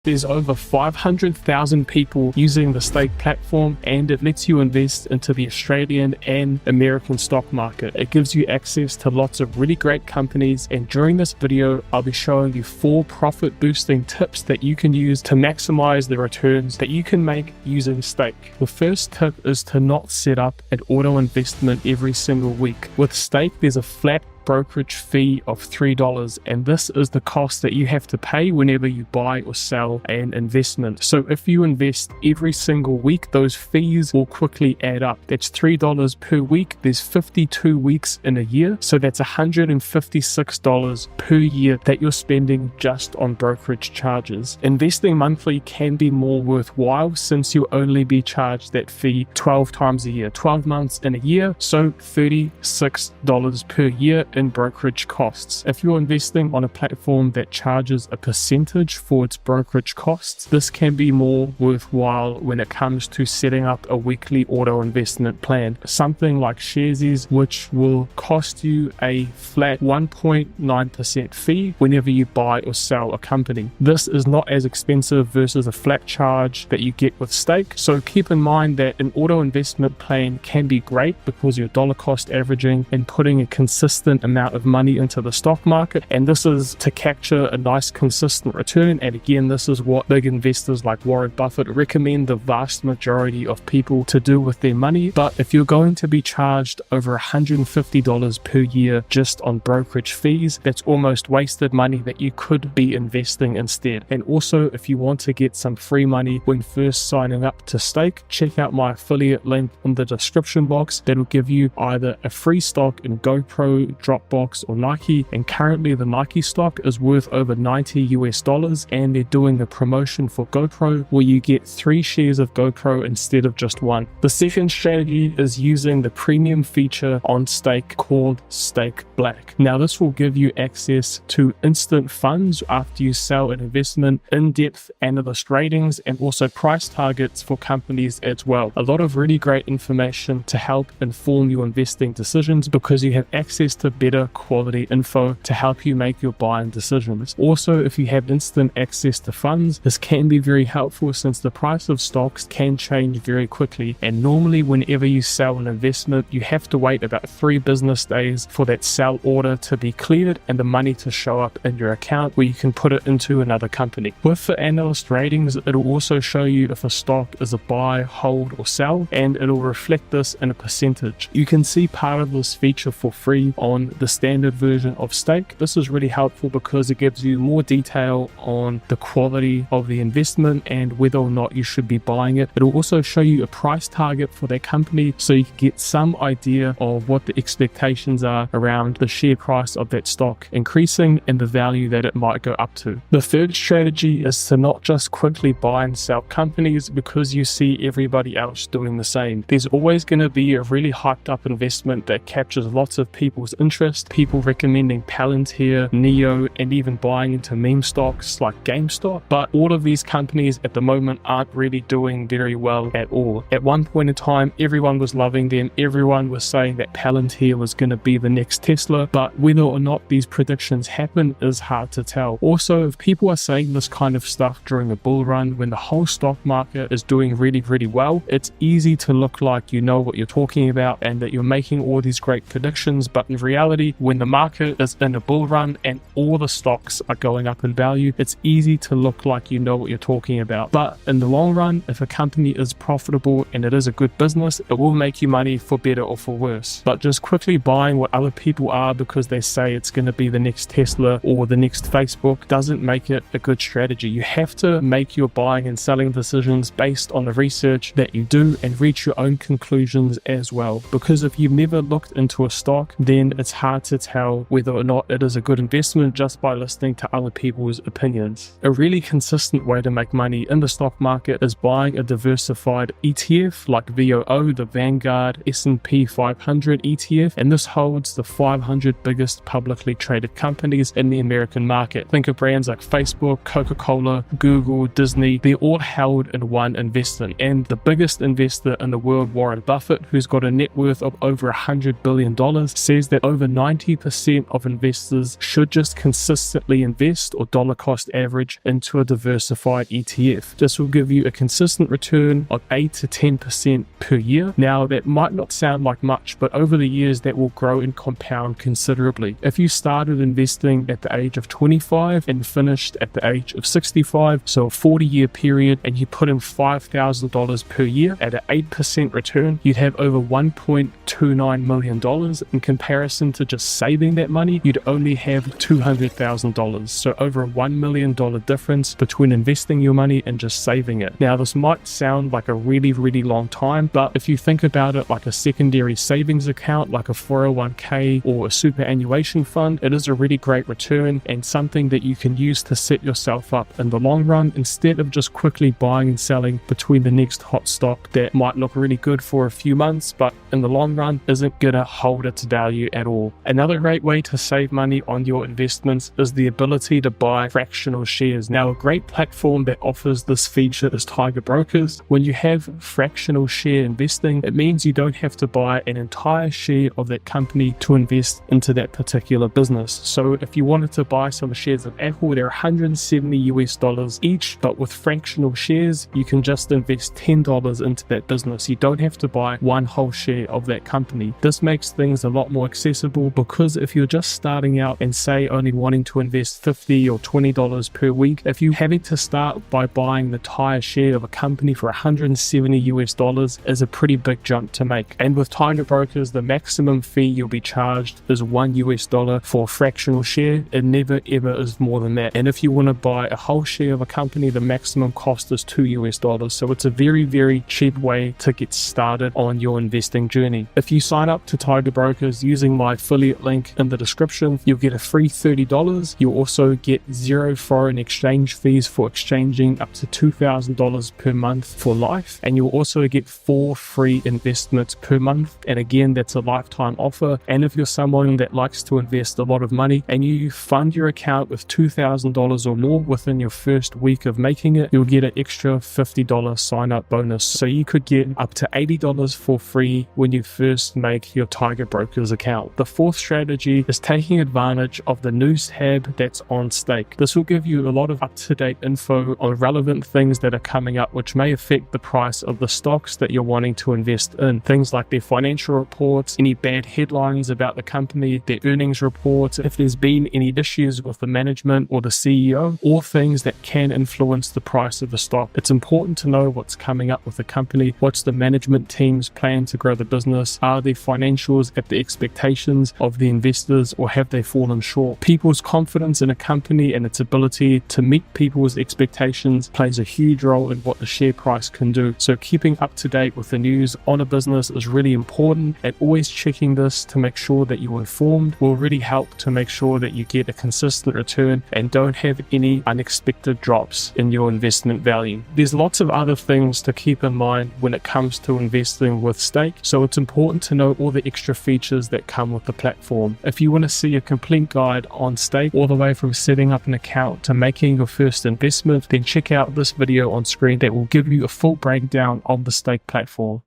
There's over 500,000 people using the Stake platform, and it lets you invest into the Australian and American stock market. It gives you access to lots of really great companies, and during this video I'll be showing you 4 profit boosting tips that you can use to maximize the returns that you can make using Stake. The first tip is to not set up an auto investment every single week. With Stake there's a flat brokerage fee of $3, and this is the cost that you have to pay whenever you buy or sell an investment. So if you invest every single week, those fees will quickly add up. That's $3 per week. There's 52 weeks in a year, so that's $156 per year that you're spending just on brokerage charges. Investing monthly can be more worthwhile since you'll only be charged that fee 12 times a year, 12 months in a year, so $36 per year in brokerage costs. If you're investing on a platform that charges a percentage for its brokerage costs, this can be more worthwhile when it comes to setting up a weekly auto investment plan. Something like Sharesies, which will cost you a flat 1.9% fee whenever you buy or sell a company. This is not as expensive versus a flat charge that you get with Stake, so keep in mind that an auto investment plan can be great because you're dollar cost averaging and putting a consistent amount of money into the stock market, and this is to capture a nice consistent return. And again, this is what big investors like Warren Buffett recommend the vast majority of people to do with their money. But if you're going to be charged over $150 per year just on brokerage fees, that's almost wasted money that you could be investing instead. And also, if you want to get some free money when first signing up to Stake, check out my affiliate link in the description box. That'll give you either a free stock in GoPro, Dropbox or Nike, and currently the Nike stock is worth over $90 and they're doing a promotion for GoPro where you get 3 shares of GoPro instead of just 1. The second strategy is using the premium feature on Stake called Stake Black. Now this will give you access to instant funds after you sell an investment, in-depth analyst ratings, and also price targets for companies as well. A lot of really great information to help inform your investing decisions because you have access to better quality info to help you make your buying decisions. Also, if you have instant access to funds, this can be very helpful since the price of stocks can change very quickly, and normally whenever you sell an investment you have to wait about 3 business days for that sell order to be cleared and the money to show up in your account where you can put it into another company. With the analyst ratings, it'll also show you if a stock is a buy, hold or sell, and it'll reflect this in a percentage. You can see part of this feature for free on the standard version of Stake. This is really helpful because it gives you more detail on the quality of the investment and whether or not you should be buying it. It'll also show you a price target for that company so you can get some idea of what the expectations are around the share price of that stock increasing and the value that it might go up to. The third strategy is to not just quickly buy and sell companies because you see everybody else doing the same. There's always going to be a really hyped up investment that captures lots of people's interest, people recommending Palantir, Neo, and even buying into meme stocks like GameStop, but all of these companies at the moment aren't really doing very well at all. At one point in time everyone was loving them, everyone was saying that Palantir was going to be the next Tesla, but whether or not these predictions happen is hard to tell. Also, if people are saying this kind of stuff during a bull run when the whole stock market is doing really well, it's easy to look like you know what you're talking about and that you're making all these great predictions, but in reality when the market is in a bull run and all the stocks are going up in value, it's easy to look like you know what you're talking about. But in the long run, if a company is profitable and it is a good business, it will make you money for better or for worse. But just quickly buying what other people are because they say it's going to be the next Tesla or the next Facebook doesn't make it a good strategy. You have to make your buying and selling decisions based on the research that you do and reach your own conclusions as well, because if you've never looked into a stock, then it's hard to tell whether or not it is a good investment just by listening to other people's opinions. A really consistent way to make money in the stock market is buying a diversified ETF like VOO, the Vanguard S&P 500 ETF, and this holds the 500 biggest publicly traded companies in the American market. Think of brands like Facebook, Coca-Cola, Google, Disney. They're all held in one investment, and the biggest investor in the world, Warren Buffett, who's got a net worth of over $100 billion, says that over 90% of investors should just consistently invest or dollar cost average into a diversified ETF. This will give you a consistent return of 8 to 10% per year. Now, that might not sound like much, but over the years that will grow and compound considerably. If you started investing at the age of 25 and finished at the age of 65, so a 40-year period, and you put in $5,000 per year at an 8% return, you'd have over $1.29 million. In comparison to just saving that money, you'd only have $200,000. So over a $1 million difference between investing your money and just saving it. Now, this might sound like a really, really long time, but if you think about it like a secondary savings account, like a 401k or a superannuation fund, it is a really great return and something that you can use to set yourself up in the long run, instead of just quickly buying and selling between the next hot stock that might look really good for a few months, but in the long run isn't gonna hold its value at all. Another great way to save money on your investments is the ability to buy fractional shares. Now, a great platform that offers this feature is Tiger Brokers. When you have fractional share investing, it means you don't have to buy an entire share of that company to invest into that particular business. So if you wanted to buy some shares of Apple, they're $170 each, but with fractional shares, you can just invest $10 into that business. You don't have to buy one whole share of that company. This makes things a lot more accessible, because if you're just starting out and say only wanting to invest $50 or $20 per week, if you're having to start by buying the entire share of a company for $170 is a pretty big jump to make. And with Tiger Brokers, the maximum fee you'll be charged is $1 for a fractional share. It never ever is more than that. And if you want to buy a whole share of a company, the maximum cost is $2. So it's a very, very cheap way to get started on your investing journey. If you sign up to Tiger Brokers using my affiliate link in the description, you'll get a free $30. You'll also get 0 foreign exchange fees for exchanging up to $2,000 per month for life. And you'll also get 4 free investments per month. And again, that's a lifetime offer. And if you're someone that likes to invest a lot of money and you fund your account with $2,000 or more within your first week of making it, you'll get an extra $50 sign up bonus. So you could get up to $80 for free when you first make your Tiger Brokers account. The fourth strategy is taking advantage of the news tab that's on Stake. This will give you a lot of up-to-date info on relevant things that are coming up, which may affect the price of the stocks that you're wanting to invest in. Things like their financial reports, any bad headlines about the company, their earnings reports, if there's been any issues with the management or the CEO, or things that can influence the price of the stock. It's important to know what's coming up with the company, what's the management team's plan to grow the business, are their financials at the expectations of the investors, or have they fallen short? People's confidence in a company and its ability to meet people's expectations plays a huge role in what the share price can do. So keeping up to date with the news on a business is really important, and always checking this to make sure that you're informed will really help to make sure that you get a consistent return and don't have any unexpected drops in your investment value. There's lots of other things to keep in mind when it comes to investing with Stake, so it's important to know all the extra features that come with the platform. If you want to see a complete guide on Stake, all the way from setting up an account to making your first investment, then check out this video on screen that will give you a full breakdown of the Stake platform.